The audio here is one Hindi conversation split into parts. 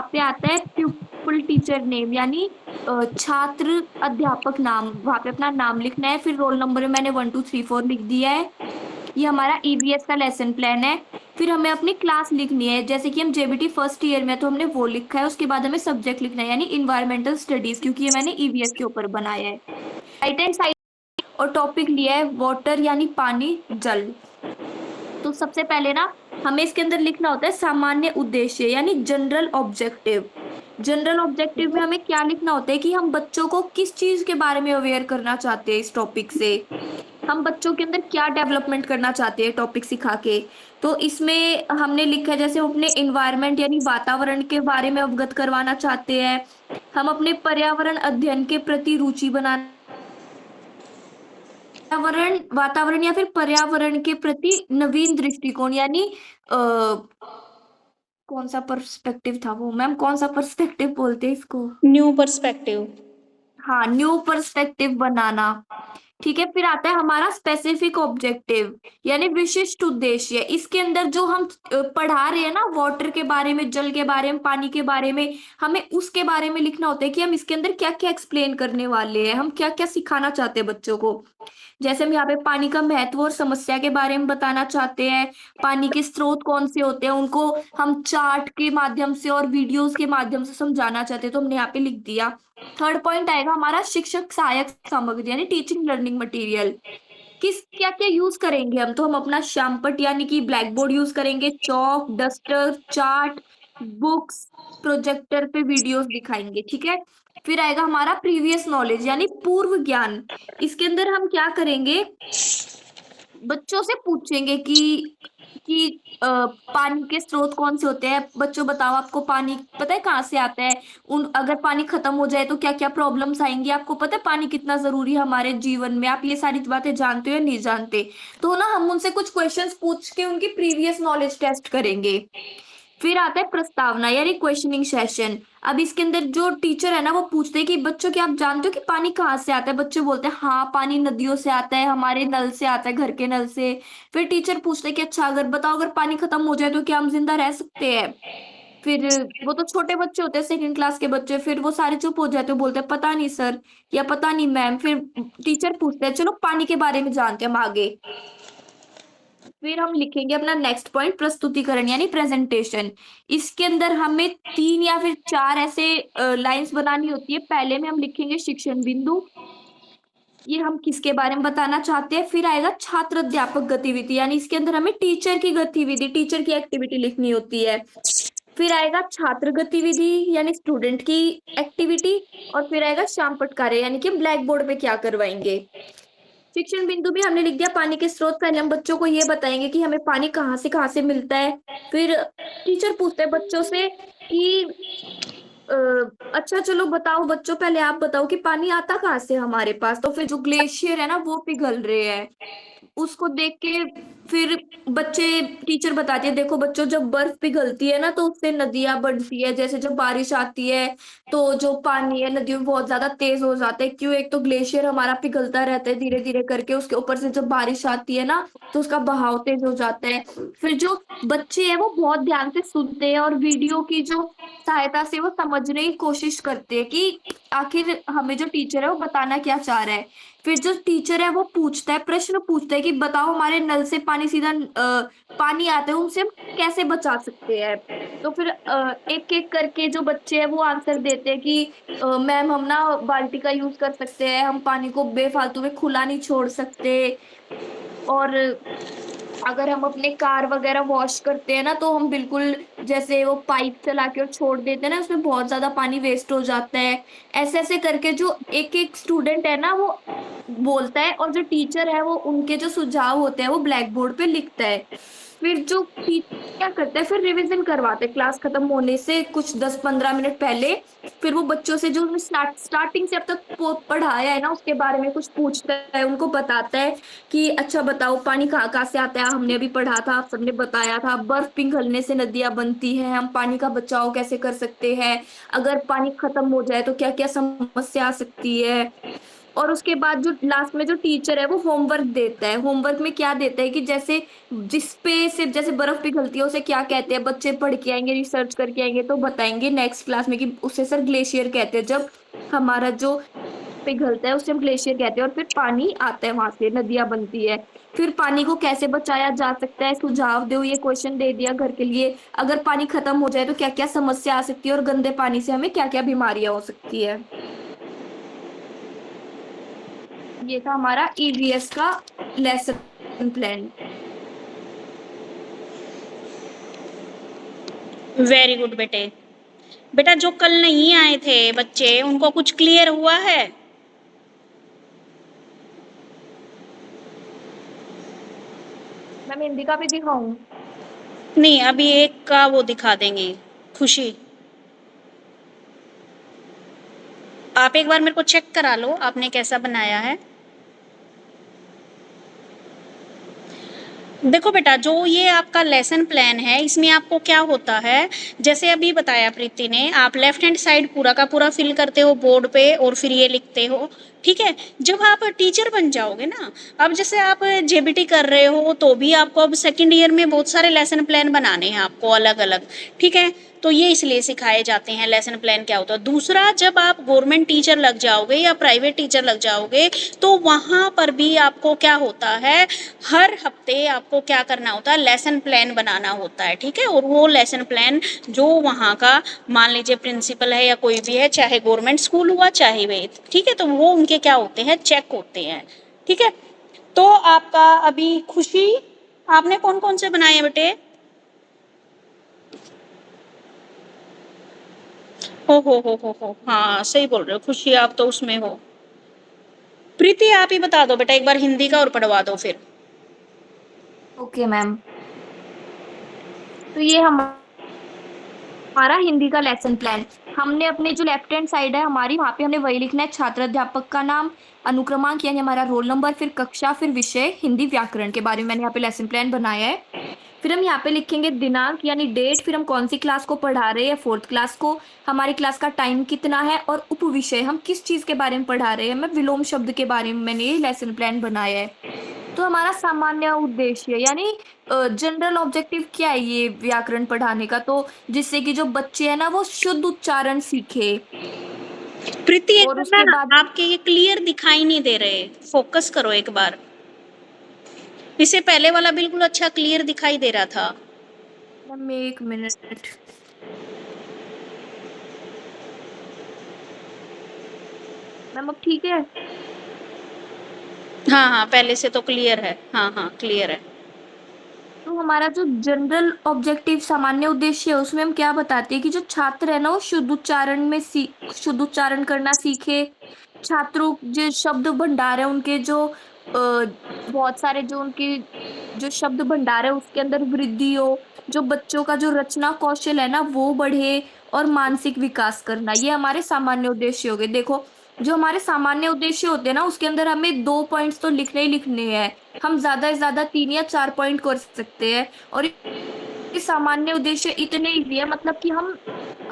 पे आता है प्यूपल टीचर नेम, यानी छात्र अध्यापक नाम, वहां पे अपना नाम लिखना है। फिर रोल नंबर में मैंने 1 2 3 4 लिख दिया है। ये हमारा ईवीएस का लेसन प्लान है। फिर हमें अपनी क्लास लिखनी है, जैसे कि हम जेबीटी फर्स्ट ईयर में, तो हमने वो लिखा है। उसके बाद हमें सब्जेक्ट लिखना है, यानी इन्वायरमेंटल स्टडीज, क्योंकि ये मैंने ईवीएस के ऊपर बनाया है। राइट हैंड साइड और टॉपिक लिया है वाटर, यानी पानी, जल। तो सबसे पहले ना हमें इसके अंदर लिखना होता है सामान्य उद्देश्य, यानी जनरल ऑब्जेक्टिव। जनरल ऑब्जेक्टिव में हमें क्या लिखना होता है कि हम बच्चों को किस चीज के बारे में अवेयर करना चाहते हैं इस टॉपिक से, हम बच्चों के अंदर क्या डेवलपमेंट करना चाहते हैं टॉपिक सिखा के। तो इसमें हमने लिखा है, जैसे हम अपने इन्वायरमेंट यानी वातावरण के बारे में अवगत करवाना चाहते हैं। हम अपने पर्यावरण अध्ययन के प्रति रुचि बनाना, पर्यावरण वातावरण या फिर पर्यावरण के प्रति नवीन दृष्टिकोण, यानी कौन सा पर्सपेक्टिव था वो, मैम कौन सा पर्सपेक्टिव बोलते हैं इसको? New perspective. हाँ, न्यू पर्सपेक्टिव बनाना। ठीक है, फिर आता है हमारा स्पेसिफिक ऑब्जेक्टिव, यानी विशिष्ट उद्देश्य। इसके अंदर जो हम पढ़ा रहे हैं ना, वाटर के बारे में, जल के बारे में, पानी के बारे में, हमें उसके बारे में लिखना होता है कि हम इसके अंदर क्या क्या एक्सप्लेन करने वाले हैं, हम क्या क्या सिखाना चाहते हैं बच्चों को। जैसे हम यहाँ पे पानी का महत्व और समस्या के बारे में बताना चाहते हैं। पानी के स्रोत कौन से होते हैं, उनको हम चार्ट के माध्यम से और वीडियोस के माध्यम से समझाना चाहते हैं, तो हमने यहाँ पे लिख दिया। थर्ड पॉइंट आएगा हमारा शिक्षक सहायक सामग्री, यानी टीचिंग लर्निंग मटेरियल। किस क्या क्या यूज करेंगे हम, तो हम अपना श्यामपट्ट यानी कि ब्लैक बोर्ड यूज करेंगे, चौक, डस्टर, चार्ट, बुक्स, प्रोजेक्टर पे वीडियोस दिखाएंगे। ठीक है, फिर आएगा हमारा प्रीवियस नॉलेज, यानी पूर्व ज्ञान। इसके अंदर हम क्या करेंगे, बच्चों से पूछेंगे कि पानी के स्रोत कौन से होते हैं। बच्चों बताओ, आपको पानी पता है कहाँ से आता है? उन अगर पानी खत्म हो जाए तो क्या क्या प्रॉब्लम्स आएंगी? आपको पता है पानी कितना जरूरी है हमारे जीवन में? आप ये सारी बातें जानते हो या नहीं जानते? तो ना हम उनसे कुछ क्वेश्चंस पूछ के उनकी प्रीवियस नॉलेज टेस्ट करेंगे। फिर आता है प्रस्तावना, यानी क्वेश्चनिंग सेशन। अब इसके अंदर जो टीचर है ना, वो पूछते हैं कि बच्चों, क्या आप जानते हो कि पानी कहाँ से आता है? बच्चे बोलते हैं हाँ, पानी नदियों से आता है, हमारे नल से आता है, घर के नल से। फिर टीचर पूछते हैं कि अच्छा, अगर बताओ, अगर पानी खत्म हो जाए तो क्या हम जिंदा रह सकते हैं? फिर वो तो छोटे बच्चे होते हैं, सेकंड क्लास के बच्चे, फिर वो सारे चुप हो जाते हैं, बोलते हैं पता नहीं सर, या पता नहीं मैम। फिर टीचर पूछते हैं चलो पानी के बारे में जानते हैं हम आगे। फिर हम लिखेंगे अपना नेक्स्ट पॉइंट, प्रस्तुतिकरण यानी प्रेजेंटेशन। इसके अंदर हमें 3 या फिर 4 ऐसे लाइंस बनानी होती है। पहले में हम लिखेंगे शिक्षण बिंदु, ये हम किसके बारे में बताना चाहते हैं। फिर आएगा छात्र अध्यापक गतिविधि, यानी इसके अंदर हमें टीचर की गतिविधि, टीचर की एक्टिविटी लिखनी होती है। फिर आएगा छात्र गतिविधि, यानी स्टूडेंट की एक्टिविटी। और फिर आएगा श्यामपट्ट कार्य, यानी कि ब्लैक बोर्ड पे क्या करवाएंगे। शिक्षण बिंदु भी हमने लिख दिया, पानी के स्रोत। पहले हम बच्चों को ये बताएंगे कि हमें पानी कहाँ से मिलता है। फिर टीचर पूछते हैं बच्चों से कि अ, अच्छा चलो बताओ बच्चों, पहले आप बताओ कि पानी आता कहाँ से हमारे पास। तो फिर जो ग्लेशियर है ना, वो पिघल रहे हैं, उसको देख के फिर बच्चे, टीचर बताती है देखो बच्चों, जब बर्फ पिघलती है ना तो उससे नदियां बनती है। जैसे जब बारिश आती है तो जो पानी है नदियों में बहुत ज्यादा तेज हो जाता है। क्यों? एक तो ग्लेशियर हमारा पिघलता रहता है धीरे धीरे करके, उसके ऊपर से जब बारिश आती है ना तो उसका बहाव तेज हो जाता है। फिर जो बच्चे हैं वो बहुत ध्यान से सुनते हैं और वीडियो की जो सहायता से वो समझने की कोशिश करते हैं कि आखिर हमें जो टीचर है वो बताना क्या चाह रहा है। फिर जो टीचर है वो पूछता है, प्रश्न पूछता है कि बताओ, हमारे नल से पानी सीधा पानी आता है, उनसे हम कैसे बचा सकते हैं। तो फिर एक एक करके जो बच्चे हैं वो आंसर देते हैं कि मैम हम ना बाल्टी का यूज कर सकते हैं, हम पानी को बेफालतू में खुला नहीं छोड़ सकते। और अगर हम अपने कार वगैरह वॉश करते हैं ना तो हम बिल्कुल जैसे वो पाइप चला के और छोड़ देते हैं ना, उसमें बहुत ज्यादा पानी वेस्ट हो जाता है। ऐसे ऐसे करके जो एक एक स्टूडेंट है ना वो बोलता है, और जो टीचर है वो उनके जो सुझाव होते हैं वो ब्लैक बोर्ड पे लिखता है। फिर जो टीचर क्या करता है, फिर रिवीजन करवाते हैं क्लास खत्म होने से कुछ 10 15 मिनट पहले। फिर वो बच्चों से जो उसने स्टार्टिंग से अब तक पढ़ाया है ना उसके बारे में कुछ पूछता है, उनको बताता है कि अच्छा बताओ पानी कहाँ कहाँ से आता है, हमने अभी पढ़ा था, आप सबने बताया था, बर्फ पिघलने से नदियां बनती हैं, हम पानी का बचाव कैसे कर सकते हैं, अगर पानी खत्म हो जाए तो क्या क्या समस्या आ सकती है। और उसके बाद जो लास्ट में जो टीचर है वो होमवर्क देता है। होमवर्क में क्या देता है कि जैसे जिस पे से जैसे बर्फ पिघलती है उसे क्या कहते हैं, बच्चे पढ़ के आएंगे, रिसर्च करके आएंगे तो बताएंगे नेक्स्ट क्लास में कि उसे सर ग्लेशियर कहते हैं। जब हमारा जो पिघलता है उसे हम ग्लेशियर कहते हैं। और फिर पानी आता है, वहां से नदियां बनती है। फिर पानी को कैसे बचाया जा सकता है, सुझाव दो, ये क्वेश्चन दे दिया घर के लिए। अगर पानी खत्म हो जाए तो क्या क्या समस्या आ सकती है, और गंदे पानी से हमें क्या क्या बीमारियां हो सकती है। ये था हमारा ईवीएस का लेसन प्लान। वेरी गुड बेटे। बेटा जो कल नहीं आए थे बच्चे, उनको कुछ क्लियर हुआ है? मैं हिंदी का भी दिखाऊं? नहीं, अभी एक का वो दिखा देंगे, खुशी। आप एक बार मेरे को चेक करा लो आपने कैसा बनाया है। देखो बेटा, जो ये आपका लेसन प्लान है इसमें आपको क्या होता है, जैसे अभी बताया प्रीति ने, आप लेफ्ट हैंड साइड पूरा का पूरा फिल करते हो बोर्ड पे और फिर ये लिखते हो। ठीक है, जब आप टीचर बन जाओगे ना, अब जैसे आप जेबीटी कर रहे हो तो भी आपको अब सेकंड ईयर में बहुत सारे लेसन प्लान बनाने हैं आपको अलग अलग। ठीक है, तो ये इसलिए सिखाए जाते हैं लेसन प्लान क्या होता है। दूसरा, जब आप गवर्नमेंट टीचर लग जाओगे या प्राइवेट टीचर लग जाओगे तो वहाँ पर भी आपको क्या होता है, हर हफ्ते आपको क्या करना होता है, लेसन प्लान बनाना होता है। ठीक है, और वो लेसन प्लान जो वहाँ का मान लीजिए प्रिंसिपल है या कोई भी है, चाहे गवर्नमेंट स्कूल हुआ चाहे वे, ठीक है, तो वो उनके क्या होते हैं, चेक होते हैं। ठीक है, तो आपका अभी खुशी, आपने कौन कौन से बनाए बेटे? हो, हाँ सही बोल रहे हो खुशी, आप तो उसमें हो। प्रीति आप ही बता दो बेटा एक बार हिंदी का और पढ़वा दो फिर। Okay ma'am. तो ये हमारा हिंदी का लेसन प्लान। हमने अपने जो लेफ्ट हैंड साइड है हमारी, वहां पे हमने वही लिखना है, छात्र अध्यापक का नाम, अनुक्रमांक यानी हमारा रोल नंबर, फिर कक्षा, फिर विषय, हिंदी व्याकरण के बारे में मैंने यहाँ पे लेसन प्लान बनाया है। फिर हम यहाँ पे लिखेंगे दिनांक यानी डेट, फिर हम कौन सी क्लास को पढ़ा रहे हैं, फोर्थ क्लास को, हमारी क्लास का टाइम कितना है, और उपविषय हम किस चीज के बारे में पढ़ा रहे हैं। मैं विलोम शब्द के बारे में मैंने ये लेसन प्लान बनाया है। तो हमारा सामान्य उद्देश्य यानी जनरल ऑब्जेक्टिव क्या है ये व्याकरण पढ़ाने का, तो जिससे कि जो बच्चे हैं ना वो शुद्ध उच्चारण सीखे। प्रीति एक और बार उसके ना, बाद आपके ये क्लियर दिखाई नहीं दे रहे, फोकस करो एक बार। इससे पहले वाला बिल्कुल अच्छा क्लियर दिखाई दे रहा था। मैम एक मिनट, मैम अब ठीक है? हाँ हाँ, पहले से तो क्लियर है, हाँ हाँ क्लियर है। तो हमारा जो जनरल ऑब्जेक्टिव सामान्य उद्देश्य है उसमें हम क्या बताते हैं कि जो छात्र है ना वो शुद्ध उच्चारण में शुद्ध उच्चारण करना सीखे। छात्रों जो शब्द भंडार है उनके जो बहुत सारे जो उनके जो शब्द भंडार है उसके अंदर वृद्धि हो। जो बच्चों का जो रचना कौशल है ना वो बढ़े, और मानसिक विकास करना, ये हमारे सामान्य उद्देश्य हो गए। देखो, जो हमारे सामान्य उद्देश्य होते हैं ना उसके अंदर हमें 2 पॉइंट्स तो लिखने ही लिखने हैं। हम ज्यादा से ज्यादा 3 या 4 पॉइंट कर सकते हैं। और ये सामान्य उद्देश्य इतने इजी है, मतलब कि हम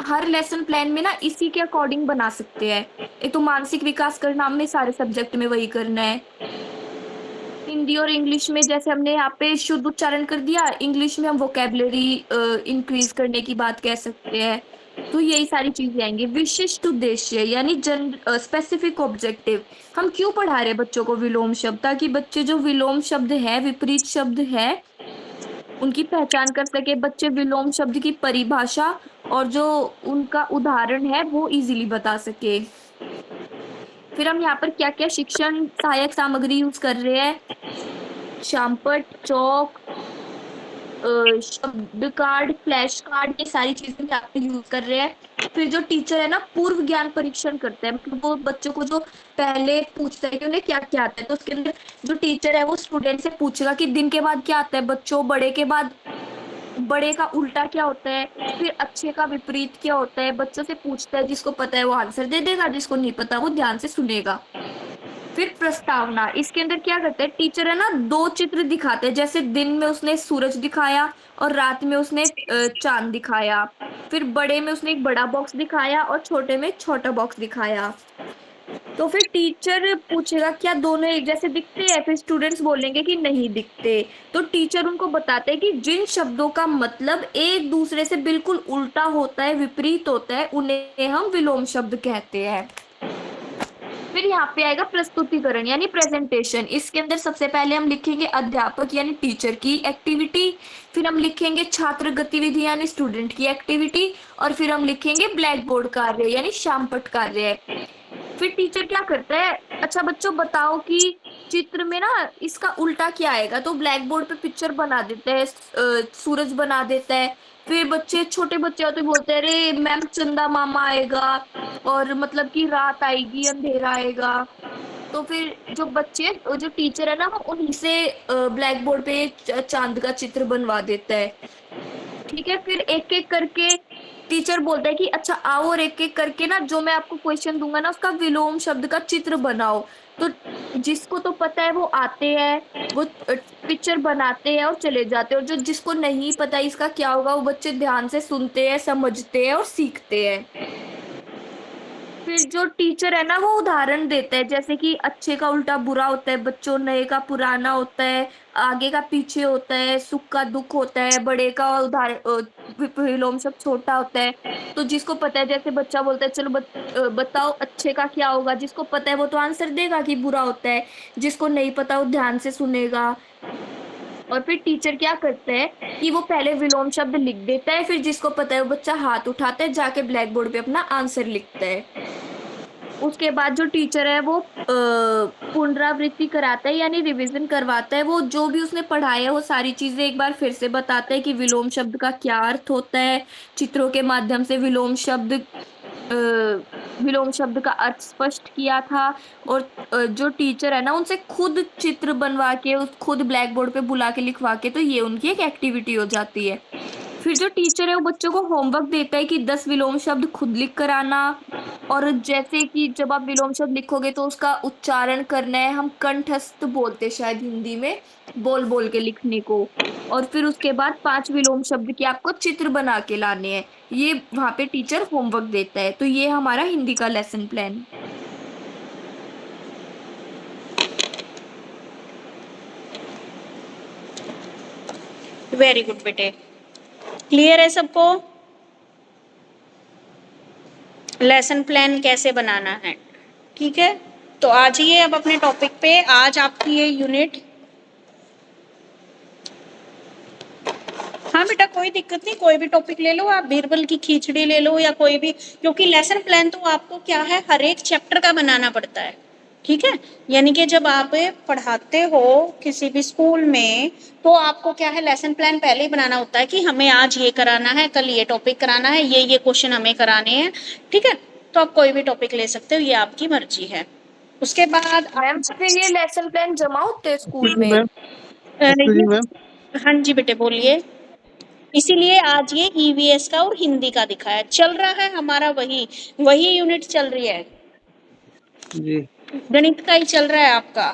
हर लेसन प्लान में ना इसी के अकॉर्डिंग बना सकते हैं। एक तो मानसिक विकास करना हमने सारे सब्जेक्ट में वही करना है। हिंदी और इंग्लिश में जैसे हमने यहाँ पे शुद्ध उच्चारण कर दिया, इंग्लिश में हम वोकेबलरी इंक्रीज करने की बात कह सकते हैं। तो यही सारी चीजें आएंगी। विशिष्ट उद्देश्य यानी जन स्पेसिफिक ऑब्जेक्टिव, हम क्यों पढ़ा रहे हैं बच्चों को विलोम शब्द, ताकि बच्चे जो विलोम शब्द है, विपरीत शब्द है, उनकी पहचान कर सके। बच्चे विलोम शब्द की परिभाषा और जो उनका उदाहरण है वो इजीली बता सके। फिर हम यहाँ पर क्या क्या शिक्षण सहायक सामग्री यूज कर रहे हैं, शामपट, चौक, शब्द कार्ड, फ्लैश कार्ड, ये सारी चीजें यहाँ पे यूज कर रहे हैं। फिर जो टीचर है ना पूर्व ज्ञान परीक्षण करते हैं, मतलब वो बच्चों को जो पहले पूछता है कि उन्हें क्या क्या आता है, तो उसके अंदर जो टीचर है वो स्टूडेंट से पूछेगा कि दिन के बाद क्या आता है बच्चों, बड़े के बाद बड़े का उल्टा क्या होता है, फिर अच्छे का विपरीत क्या होता है, बच्चों से पूछता है। जिसको पता है वो आंसर दे देगा, जिसको नहीं पता वो ध्यान से सुनेगा। फिर प्रस्तावना, इसके अंदर क्या करते हैं टीचर है ना, 2 चित्र दिखाते हैं। जैसे दिन में उसने सूरज दिखाया और रात में उसने चांद दिखाया। फिर बड़े में उसने एक बड़ा बॉक्स दिखाया और छोटे में एक छोटा बॉक्स दिखाया। तो फिर टीचर पूछेगा क्या दोनों एक जैसे दिखते हैं, फिर स्टूडेंट्स बोलेंगे कि नहीं दिखते। तो टीचर उनको बताते हैं कि जिन शब्दों का मतलब एक दूसरे से बिल्कुल उल्टा होता है, विपरीत होता है, उन्हें हम विलोम शब्द कहते हैं। फिर यहाँ पे आएगा प्रस्तुतिकरण यानी प्रेजेंटेशन। इसके अंदर सबसे पहले हम लिखेंगे अध्यापक यानी टीचर की एक्टिविटी, फिर हम लिखेंगे छात्र गतिविधि यानी स्टूडेंट की एक्टिविटी, और फिर हम लिखेंगे ब्लैक बोर्ड कार्य यानी श्यामपट्ट कार्य। फिर टीचर क्या करता है, अच्छा बच्चों बताओ कि चित्र में ना इसका उल्टा क्या आएगा, तो ब्लैक बोर्ड पे पिक्चर बना देता है, सूरज बना देता है। फिर बच्चे, छोटे बच्चे होते बोलते हैं अरे मैम चंदा मामा आएगा, और मतलब कि रात आएगी, अंधेरा आएगा। तो फिर जो बच्चे, जो टीचर है ना, वो उन्हीं से ब्लैक बोर्ड पे चांद का चित्र बनवा देता है। ठीक है, फिर एक एक करके टीचर बोलता है कि अच्छा आओ, और एक एक करके ना जो मैं आपको क्वेश्चन दूंगा ना उसका विलोम शब्द का चित्र बनाओ। तो जिसको तो पता है वो आते हैं, वो पिक्चर बनाते हैं और चले जाते हैं, और जो जिसको नहीं पता इसका क्या होगा वो बच्चे ध्यान से सुनते हैं, समझते हैं और सीखते हैं। फिर जो टीचर है ना वो उदाहरण देता है, जैसे कि अच्छे का उल्टा बुरा होता है बच्चों, नए का पुराना होता है, आगे का पीछे होता है, सुख का दुख होता है, बड़े का उदाहरण विलोम शब्द छोटा होता है। तो जिसको पता है, जैसे बच्चा बोलता है चलो बताओ अच्छे का क्या होगा, जिसको पता है वो तो आंसर देगा कि बुरा होता है, जिसको नहीं पता वो ध्यान से सुनेगा। और फिर टीचर क्या करता है कि वो पहले विलोम शब्द लिख देता है, फिर जिसको पता है वो बच्चा हाथ उठाता है, जाके ब्लैक बोर्ड पे अपना आंसर लिखता है। उसके बाद जो टीचर है वो पुनरावृत्ति कराता है यानी रिवीजन करवाता है, वो जो भी उसने पढ़ाया है वो सारी चीजें एक बार फिर से बताता है कि विलोम शब्द का क्या अर्थ होता है, चित्रों के माध्यम से विलोम शब्द का अर्थ स्पष्ट किया था। और जो टीचर है ना उनसे खुद चित्र बनवा के, उस खुद ब्लैक बोर्ड पे बुला के लिखवा के, तो ये उनकी एक एक्टिविटी हो जाती है। फिर जो टीचर है वो बच्चों को होमवर्क देता है कि 10 विलोम शब्द खुद लिख कर आना, और जैसे कि जब आप विलोम शब्द लिखोगे तो उसका उच्चारण करना है, हम कंठस्थ बोलते शायद हिंदी में, बोल बोल के लिखने को। और फिर उसके बाद 5 विलोम शब्द के आपको चित्र बना के लाने हैं। ये वहां पे टीचर होमवर्क देता है। तो ये हमारा हिंदी का लेसन प्लान। वेरी गुड बेटे, क्लियर है सबको लेसन प्लान कैसे बनाना है? ठीक है, तो आ जाइए अब अपने टॉपिक पे। आज आपकी ये यूनिट, हाँ बेटा कोई दिक्कत नहीं, कोई भी टॉपिक ले लो आप, बीरबल की खिचड़ी ले लो या कोई भी, क्योंकि लेसन प्लान तो आपको क्या है हर एक चैप्टर का बनाना पड़ता है। ठीक है, यानी कि जब आप पढ़ाते हो किसी भी स्कूल में तो आपको क्या है लेसन प्लान पहले ही बनाना होता है कि हमें आज ये कराना है, कल ये टॉपिक कराना है, ये क्वेश्चन हमें कराने हैं। ठीक है, तो आप कोई भी टॉपिक ले सकते हो, ये आपकी मर्जी है। उसके बाद मैम फिर ये लेसन प्लान जमा होते हैं स्कूल में? Ma'am, excuse ma'am. हाँ जी बेटे बोलिए। इसीलिए आज ये ईवीएस का और हिंदी का दिखाया, चल रहा है हमारा वही वही यूनिट चल रही है, जी गणित का ही चल रहा है आपका।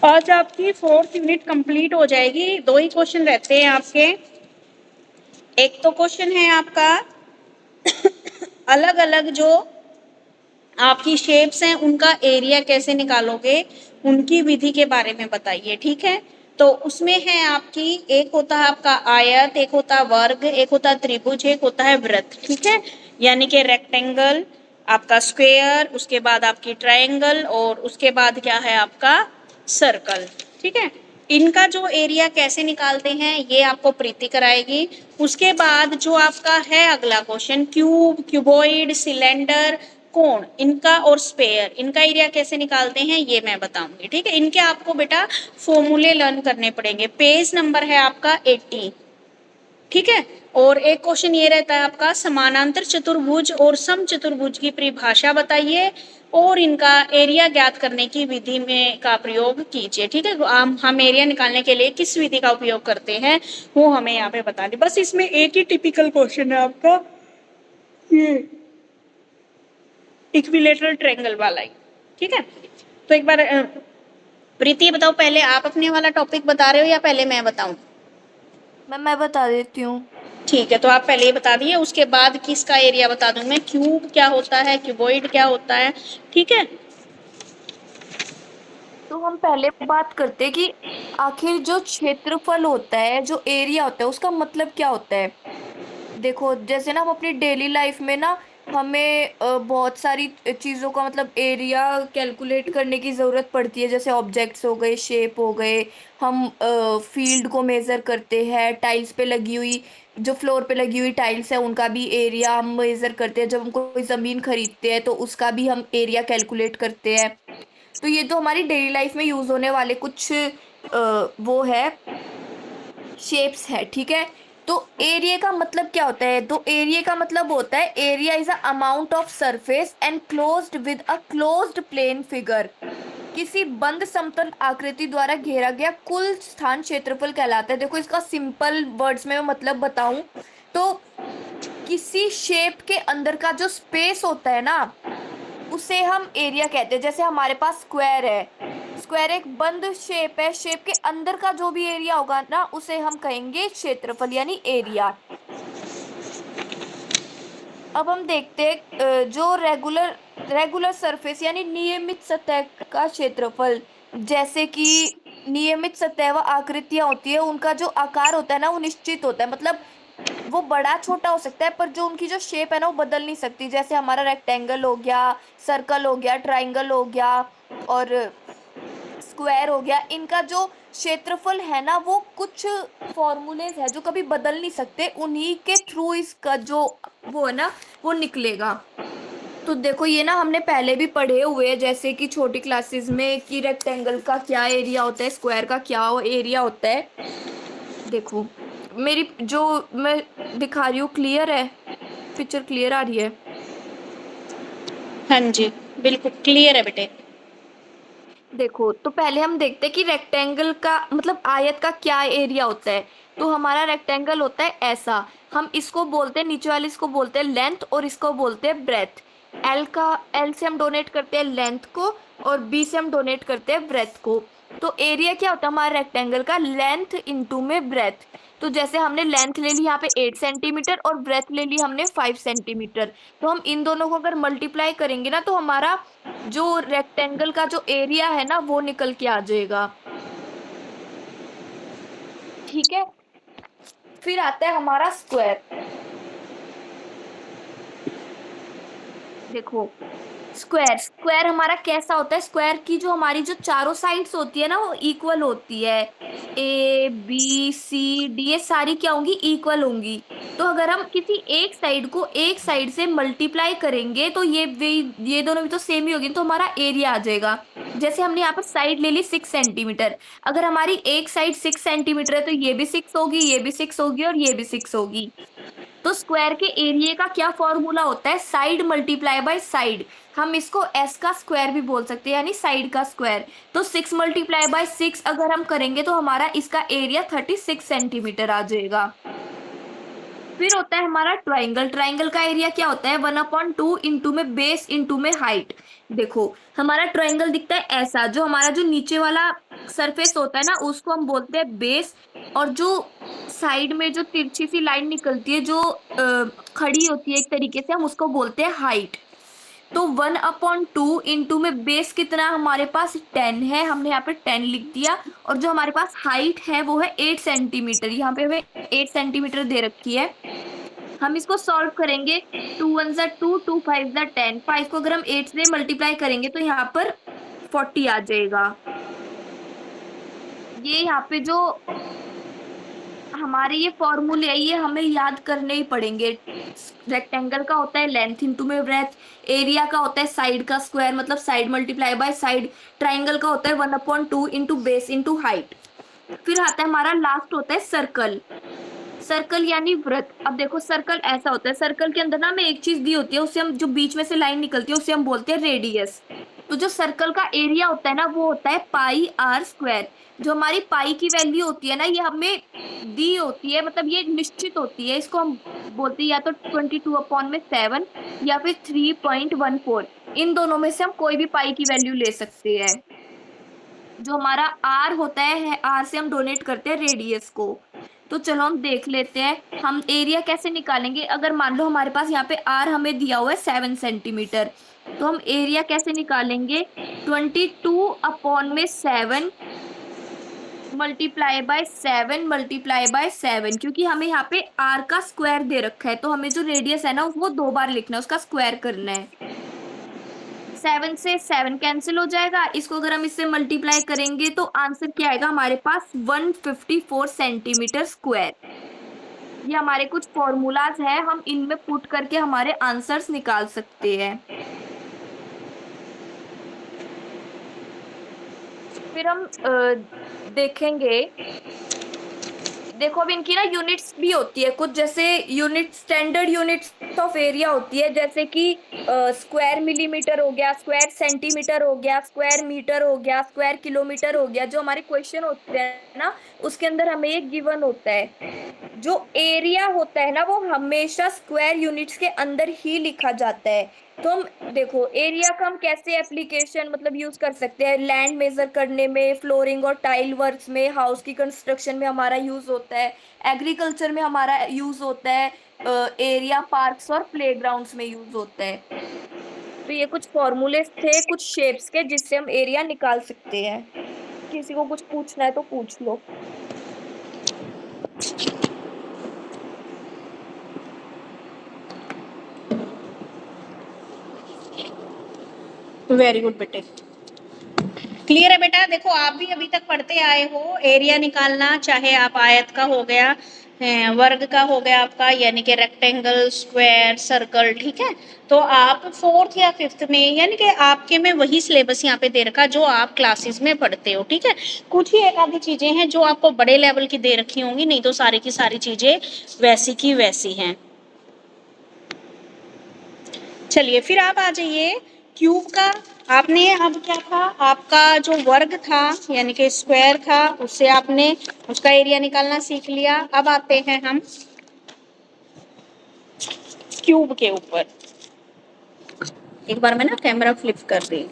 आज आपकी 4th यूनिट कंप्लीट हो जाएगी। 2 ही क्वेश्चन रहते हैं आपके। एक तो क्वेश्चन है आपका अलग अलग जो आपकी शेप्स हैं उनका एरिया कैसे निकालोगे, उनकी विधि के बारे में बताइए। ठीक है, तो उसमें है आपकी, एक होता है आपका आयत, एक होता है वर्ग, एक होता है त्रिभुज, एक होता है वृत्त। ठीक है, यानी कि रेक्टेंगल, आपका स्क्वायर, उसके बाद आपकी ट्रायंगल, और उसके बाद क्या है आपका सर्कल। ठीक है, इनका जो एरिया कैसे निकालते हैं ये आपको प्रीति कराएगी। उसके बाद जो आपका है अगला क्वेश्चन, क्यूब, क्यूबॉइड, सिलेंडर, कोण, इनका और स्पेयर, इनका एरिया कैसे निकालते हैं ये मैं बताऊंगी। ठीक है, इनके आपको बेटा फॉर्मूले लर्न करने पड़ेंगे। पेज नंबर है आपका 80। ठीक है, और एक क्वेश्चन ये रहता है आपका समानांतर चतुर्भुज और समचतुर्भुज की परिभाषा बताइए और इनका एरिया ज्ञात करने की विधि में का प्रयोग कीजिए। ठीक है, हम एरिया निकालने के लिए किस विधि का उपयोग करते हैं वो हमें यहाँ पे बता दें। बस इसमें एक ही टिपिकल क्वेश्चन है आपका, ये इक्विलेटरल ट्रायंगल वाला ही। ठीक है, तो एक बार प्रीति बताओ, पहले आप अपने वाला टॉपिक बता रहे हो या पहले मैं बताऊं? मैम मैं बता देती हूँ। ठीक है, तो आप पहले ये बता दिए, उसके बाद किसका एरिया बता दूं मैं, क्यूब क्या होता है, क्यूबॉइड क्या होता है, ठीक है। तो हम पहले बात करते हैं कि आखिर जो क्षेत्रफल होता है, जो एरिया होता है, उसका मतलब क्या होता है। देखो, जैसे ना हम अपनी डेली लाइफ में ना हमें बहुत सारी चीजों का मतलब एरिया कैलकुलेट करने की जरूरत पड़ती है। जैसे ऑब्जेक्ट्स हो गए, शेप हो गए, हम फील्ड को मेजर करते हैं, टाइल्स पे लगी हुई, जो फ्लोर पे लगी हुई टाइल्स है उनका भी एरिया हम मेजर करते हैं। जब हम कोई जमीन खरीदते हैं तो उसका भी हम एरिया कैलकुलेट करते हैं। तो ये तो हमारी डेली लाइफ में यूज होने वाले कुछ वो है, शेप्स है, ठीक है। तो एरिया का मतलब क्या होता है, तो एरिया का मतलब होता है area is a amount of surface enclosed with a closed plane figure. किसी बंद समतल आकृति द्वारा घेरा गया कुल स्थान क्षेत्रफल कहलाता है। देखो, इसका सिंपल वर्ड्स में मैं मतलब बताऊं तो किसी शेप के अंदर का जो स्पेस होता है ना, उसे हम एरिया कहते हैं। जैसे हमारे पास स्क्वायर है, स्क्वायर एक बंद शेप है, शेप के अंदर का जो भी एरिया होगा ना उसे हम कहेंगे क्षेत्रफल यानी एरिया। अब हम देखते हैं जो रेगुलर रेगुलर सरफेस यानी नियमित सतह का क्षेत्रफल। जैसे कि नियमित सतह व आकृतियां होती है, उनका जो आकार होता है ना वो निश्चित होता है। मतलब वो बड़ा छोटा हो सकता है पर जो उनकी जो शेप है ना वो बदल नहीं सकती। जैसे हमारा रेक्टेंगल हो गया, सर्कल हो गया, ट्राइंगल हो गया और स्क्वायर हो गया, इनका जो क्षेत्रफल है ना वो कुछ फॉर्मूलेज है जो कभी बदल नहीं सकते, उन्हीं के थ्रू इसका जो वो है ना वो निकलेगा। तो देखो, ये ना हमने पहले भी पढ़े हुए हैं, जैसे कि छोटी क्लासेस में कि रेक्टेंगल का क्या एरिया होता है, स्क्वायर का क्या एरिया होता है। देखो, मेरी जो मैं दिखा रही हूँ क्लियर है, पिक्चर क्लियर आ रही है। हाँ जी, बिल्कुल क्लियर है बेटे। देखो, तो पहले हम देखते हैं कि रेक्टेंगल का मतलब आयत का क्या एरिया होता है। तो हमारा रेक्टेंगल होता है ऐसा, हम इसको बोलते हैं, नीचे वाले इसको बोलते हैं लेंथ और इसको बोलते हैं ब्रेथ। एल से हम डोनेट करते हैं लेंथ को और बी से हम डोनेट करते हैं ब्रेथ को। तो एरिया क्या होता है हमारे रेक्टेंगल का, लेंथ इंटू में ब्रेथ। तो जैसे हमने लेंथ ले ली यहाँ पे 8 सेंटीमीटर और ब्रेथ ले ली हमने 5 सेंटीमीटर। तो हम इन दोनों को अगर मल्टीप्लाई करेंगे ना तो हमारा जो रेक्टेंगल का जो एरिया है ना वो निकल के आ जाएगा, ठीक है। फिर आता है हमारा स्क्वायर। देखो, स्क्वायर स्क्वायर हमारा कैसा होता है, स्क्वायर की जो हमारी जो चारों साइड्स होती है ना वो इक्वल होती है। ए बी सी डी ये सारी क्या होंगी, इक्वल होंगी। तो अगर हम किसी एक साइड को एक साइड से मल्टीप्लाई करेंगे तो ये दोनों भी तो सेम ही होगी, तो हमारा एरिया आ जाएगा। जैसे हमने यहाँ पर साइड ले ली 6 सेंटीमीटर, अगर हमारी एक साइड 6 सेंटीमीटर है तो ये भी 6 होगी, ये भी 6 होगी और ये भी 6 होगी। तो स्क्वायर के एरिया का क्या फॉर्मूला होता है, साइड मल्टीप्लाई बाय साइड। हम इसको एस का स्क्वायर भी बोल सकते हैं यानी साइड का स्क्वायर। तो 6 × 6 अगर हम करेंगे तो हमारा इसका एरिया 36 सेंटीमीटर आ जाएगा। फिर होता है हमारा ट्राइंगल। ट्राइंगल का एरिया क्या होता है, 1/2 इंटू में बेस इंटू में हाइट। देखो, हमारा ट्राइंगल दिखता है ऐसा, जो हमारा जो नीचे वाला सरफेस होता है ना उसको हम बोलते हैं बेस, और जो साइड में जो तिरछी सी लाइन निकलती है जो खड़ी होती है एक तरीके से, हम उसको बोलते हैं हाइट। तो 1/2 इंटू में बेस कितना हमारे पास 10 है, हमने यहाँ पे 10 लिख दिया। और जो हमारे पास हाइट है वो है 8 सेंटीमीटर, यहाँ पे हमें 8 सेंटीमीटर दे रखी है। हम इसको सॉल्व करेंगे, 2 × 1 = 2, 2 × 5 = 10। 5 को अगर हम 8 से मल्टीप्लाई करेंगे तो यहाँ पर 40 आ जाएगा। ये यहाँ पे जो हमारे ये फॉर्मूले है ये हमें याद करने ही पड़ेंगे। रेक्टेंगल का होता है लेंथ इंटू में ब्रेथ, एरिया का होता है साइड का स्क्वायर मतलब side multiply by side, triangle का होता है 1/2 इंटू बेस इंटू हाइट। फिर आता है हमारा लास्ट होता है सर्कल। सर्कल यानी वृत्त। अब देखो, सर्कल ऐसा होता है, सर्कल के अंदर ना हमें एक चीज दी होती है, उसे हम जो बीच में से लाइन निकलती है उसे हम बोलते हैं रेडियस। तो जो सर्कल का एरिया होता है ना वो होता है पाई आर स्क्वायर। जो हमारी पाई की वैल्यू होती है ना ये हमें दी होती है, मतलब ये निश्चित होती है, इसको हम बोलते हैं या तो 22/7 या फिर 3.14। इन दोनों में से हम कोई भी पाई की वैल्यू ले सकते हैं। जो हमारा आर होता है आर से हम डोनेट करते हैं रेडियस को। तो चलो हम देख लेते हैं हम एरिया कैसे निकालेंगे। अगर मान लो हमारे पास यहाँ पे आर हमें दिया हुआ है 7 सेंटीमीटर, तो हम एरिया कैसे निकालेंगे, 22/7 मल्टीप्लाई बाय 7 क्योंकि हमें यहाँ पे आर का स्क्वायर दे रखा है, तो हमें जो रेडियस है ना वो 2 बार लिखना है, उसका स्क्वायर करना है। 7 से 7 कैंसिल हो जाएगा, इसको अगर हम इससे मल्टीप्लाई करेंगे तो आंसर क्या आएगा हमारे पास, 154 सेंटीमीटर स्क्वायर। ये हमारे कुछ फॉर्मूलाज है, हम इनमें पुट करके हमारे आंसर्स निकाल सकते हैं। फिर हम देखेंगे, देखो अब इनकी ना यूनिट्स भी होती है कुछ, जैसे unit standard units of area होती है, जैसे कि स्क्वायर मिलीमीटर हो गया, स्क्वायर सेंटीमीटर हो गया, स्क्वायर मीटर हो गया, स्क्वायर किलोमीटर हो गया। जो हमारे क्वेश्चन होते हैं ना उसके अंदर हमें एक गिवन होता है, जो एरिया होता है ना वो हमेशा स्क्वायर यूनिट्स के अंदर ही लिखा जाता है। तो हम देखो एरिया का हम कैसे एप्लीकेशन मतलब यूज कर सकते हैं, लैंड मेजर करने में, फ्लोरिंग और टाइल वर्क्स में, हाउस की कंस्ट्रक्शन में हमारा यूज होता है, एग्रीकल्चर में हमारा यूज होता है, एरिया पार्क्स और प्लेग्राउंड्स में यूज होता है। तो ये कुछ फॉर्मूले थे कुछ शेप्स के जिससे हम एरिया निकाल सकते हैं। किसी को कुछ पूछना है तो पूछ लो। वेरी गुड बेटे, क्लियर है बेटा। देखो आप भी अभी तक पढ़ते आए हो, एरिया निकालना, चाहे आप आयत का हो गया, वर्ग का हो गया आपका, यानी कि रेक्टेंगल, स्क्वायर, सर्कल, ठीक है। तो आप 4th या 5th में, यानी कि आपके में वही सिलेबस यहाँ पे दे रखा जो आप क्लासेस में पढ़ते हो, ठीक है। कुछ ही एक आधी चीजें हैं जो आपको बड़े लेवल की दे रखी होंगी, नहीं तो सारी की सारी चीजें वैसी की वैसी हैं। चलिए फिर आप आ जाइए क्यूब का। आपने अब क्या था, आपका जो वर्ग था यानी कि स्क्वायर था, उससे आपने उसका एरिया निकालना सीख लिया। अब आते हैं हम क्यूब के ऊपर। एक बार मैं ना कैमरा फ्लिप कर दी।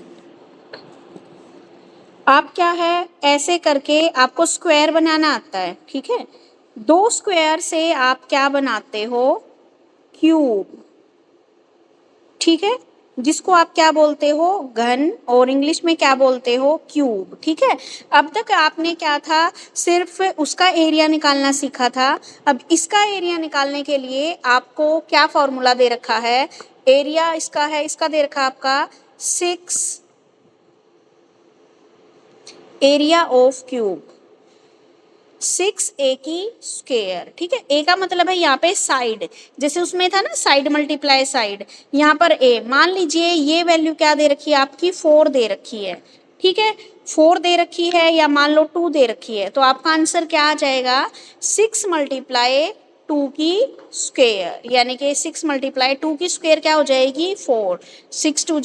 आप क्या है, ऐसे करके आपको स्क्वायर बनाना आता है, ठीक है। 2 स्क्वायर से आप क्या बनाते हो, क्यूब, ठीक है, जिसको आप क्या बोलते हो, घन, और इंग्लिश में क्या बोलते हो, क्यूब, ठीक है। अब तक आपने क्या था, सिर्फ उसका एरिया निकालना सीखा था। अब इसका एरिया निकालने के लिए आपको क्या फॉर्मूला दे रखा है, एरिया इसका है, इसका दे रखा आपका 6 एरिया ऑफ क्यूब, 6a की स्क्वायर, ठीक है। a का मतलब है यहाँ पे साइड, जैसे उसमें था ना साइड मल्टीप्लाई साइड, यहाँ पर a, मान लीजिए ये वैल्यू क्या दे रखी है आपकी, 4 दे रखी है, ठीक है। 4 दे रखी है या मान लो 2 दे रखी है, तो आपका आंसर क्या आ जाएगा, 6 मल्टीप्लाई 2 की स्क्वायर, यानी कि 6 मल्टीप्लाई 2 की स्क्वायर क्या हो जाएगी, 4, 6 4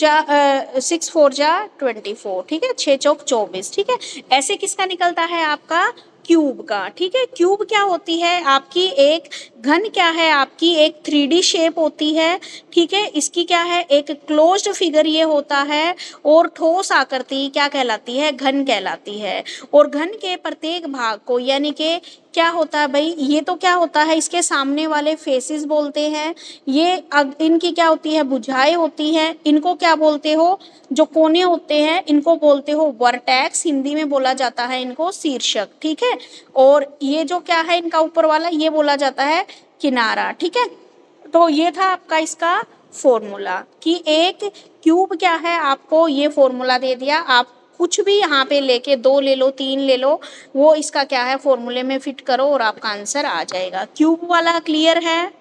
जा 24, ठीक है, 6 चौक 24, ठीक है। ऐसे किसका निकलता है आपका, क्यूब का, ठीक है। क्यूब क्या होती है आपकी, एक घन, क्या है आपकी एक 3D शेप होती है, ठीक है। इसकी क्या है, एक क्लोज्ड फिगर ये होता है, और ठोस आकृति क्या कहलाती है, घन कहलाती है। और घन के प्रत्येक भाग को, यानी कि क्या होता है भाई, ये तो क्या होता है, इसके सामने वाले फेसेस बोलते हैं, ये इनकी क्या होती है, भुजाएं होती हैं, इनको क्या बोलते हो, जो कोने होते हैं इनको बोलते हो वर्टेक्स, हिंदी में बोला जाता है इनको शीर्षक, ठीक है। और ये जो क्या है इनका ऊपर वाला, ये बोला जाता है किनारा, ठीक है। तो ये था आपका इसका फॉर्मूला, कि एक क्यूब क्या है, आपको ये फॉर्मूला दे दिया, आप कुछ भी यहाँ पे लेके 2 ले लो, 3 ले लो, वो इसका क्या है फॉर्मूले में फिट करो और आपका आंसर आ जाएगा। क्यूब वाला क्लियर है।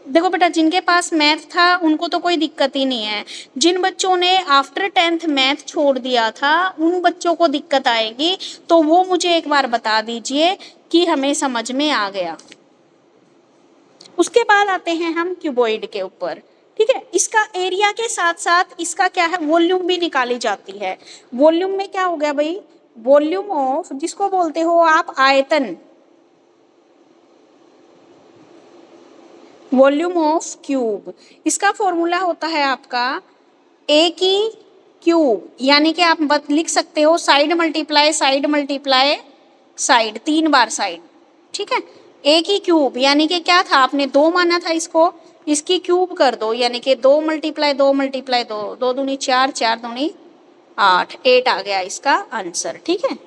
देखो बेटा, जिनके पास मैथ था उनको तो कोई दिक्कत ही नहीं है, जिन बच्चों ने आफ्टर 10th मैथ छोड़ दिया था उन बच्चों को दिक्कत आएगी, तो वो मुझे एक बार बता दीजिए कि हमें समझ में आ गया। उसके बाद आते हैं हम क्यूबॉइड के ऊपर, ठीक है। इसका एरिया के साथ साथ इसका क्या है, वॉल्यूम भी निकाली जाती है। वॉल्यूम में क्या हो गया भाई, वॉल्यूम ऑफ, जिसको बोलते हो आप आयतन, वॉल्यूम ऑफ क्यूब, इसका फॉर्मूला होता है आपका a की क्यूब, यानी कि आप लिख सकते हो साइड मल्टीप्लाई साइड, 3 बार साइड, ठीक है। एक ही क्यूब यानी कि क्या था, आपने 2 माना था इसको, इसकी क्यूब कर दो यानी कि 2 मल्टीप्लाई 2 मल्टीप्लाई 2, 2 दूनी 4, 4 दूनी 8, 8 आ गया इसका आंसर, ठीक है।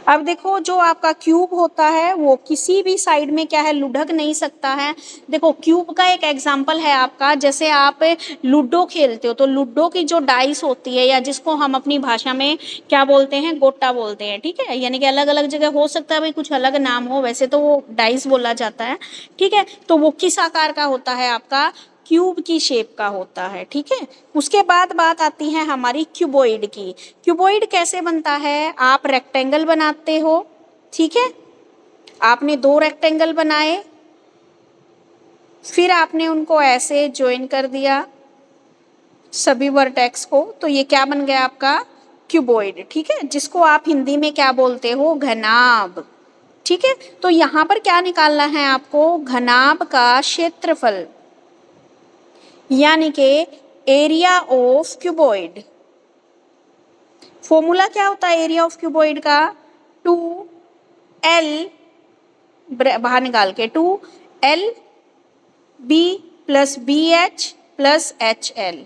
अब देखो जो आपका क्यूब होता है वो किसी भी साइड में क्या है, लुढ़क नहीं सकता है। देखो क्यूब का एक एग्जांपल है आपका, जैसे आप लूडो खेलते हो तो लूडो की जो डाइस होती है, या जिसको हम अपनी भाषा में क्या बोलते हैं, गोटा बोलते हैं, ठीक है। यानी कि अलग अलग जगह हो सकता है भाई कुछ अलग नाम हो, वैसे तो वो डाइस बोला जाता है, ठीक है। तो वो किस आकार का होता है आपका, क्यूब की शेप का होता है, ठीक है। उसके बाद बात आती है हमारी क्यूबॉइड की। क्यूबॉइड कैसे बनता है, आप रेक्टेंगल बनाते हो, ठीक है। आपने 2 रेक्टेंगल बनाए, फिर आपने उनको ऐसे ज्वाइन कर दिया सभी वर्टेक्स को, तो ये क्या बन गया आपका क्यूबॉइड, ठीक है। जिसको आप हिंदी में क्या बोलते हो, घनाभ, ठीक है। तो यहाँ पर क्या निकालना है आपको, घनाभ का क्षेत्रफल यानी कि एरिया ऑफ क्यूबॉइड। फॉर्मूला क्या होता है एरिया ऑफ क्यूबॉइड का, 2L, बाहर निकाल के 2L B plus BH plus HL,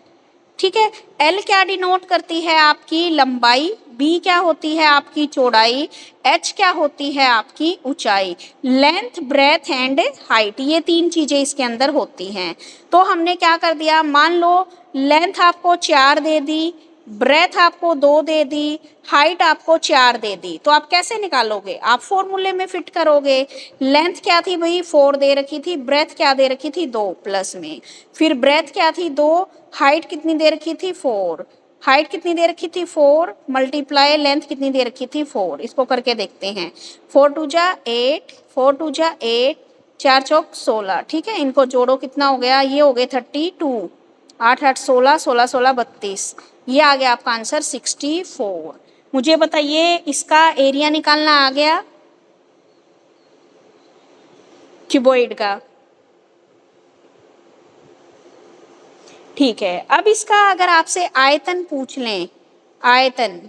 ठीक है। L क्या डिनोट करती है आपकी लंबाई, B क्या होती है आपकी चौड़ाई, H क्या होती है आपकी ऊंचाई, लेंथ ब्रेथ एंड हाइट, ये 3 चीजें इसके अंदर होती हैं। तो हमने क्या कर दिया, मान लो लेंथ आपको 4 दे दी, ब्रेथ आपको 2 दे दी, हाइट आपको 4 दे दी, तो आप कैसे निकालोगे, आप फॉर्मूले में फिट करोगे। लेंथ क्या थी भाई 4 दे रखी थी, ब्रेथ क्या दे रखी थी 2 प्लस में, फिर ब्रेथ क्या थी 2, हाइट कितनी दे रखी थी 4, हाइट कितनी दे रखी थी 4 मल्टीप्लाई लेंथ कितनी दे रखी थी 4, इसको करके देखते हैं। 4 2 जा 8, 4 2 जा 8, 4 चौक 16, ठीक है। इनको जोड़ो कितना हो गया, ये हो गए 32, 8 8 16, 16 16 32, ये आ गया आपका आंसर 64। मुझे बताइए इसका एरिया निकालना आ गया क्यूबॉइड का, ठीक है। अब इसका अगर आपसे आयतन पूछ लें, आयतन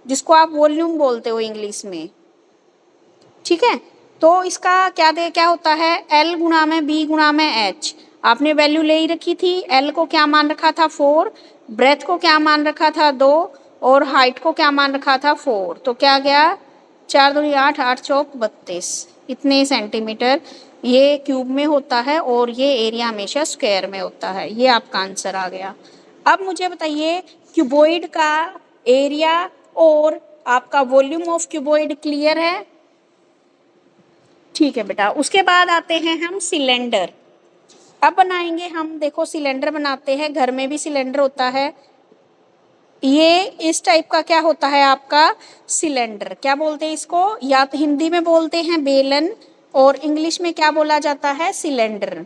जिसको आप वॉल्यूम बोलते हो इंग्लिश में, ठीक है। तो इसका क्या होता है, L गुणा में B गुणा में H, आपने वैल्यू ले ही रखी थी। L को क्या मान रखा था 4, ब्रेथ को क्या मान रखा था 2, और हाइट को क्या मान रखा था 4, तो क्या गया 4 दूनी 8, 8 चौक 32, इतने सेंटीमीटर ये क्यूब में होता है, और ये एरिया हमेशा स्क्वायर में होता है। ये आपका आंसर आ गया। अब मुझे बताइए क्यूबॉइड का एरिया और आपका वॉल्यूम ऑफ क्यूबॉइड क्लियर है, ठीक है बेटा। उसके बाद आते हैं हम सिलेंडर। अब बनाएंगे हम, देखो सिलेंडर बनाते हैं, घर में भी सिलेंडर होता है, ये इस टाइप का क्या होता है आपका सिलेंडर, क्या बोलते हैं इसको, या तो हिंदी में बोलते हैं बेलन, और इंग्लिश में क्या बोला जाता है सिलेंडर,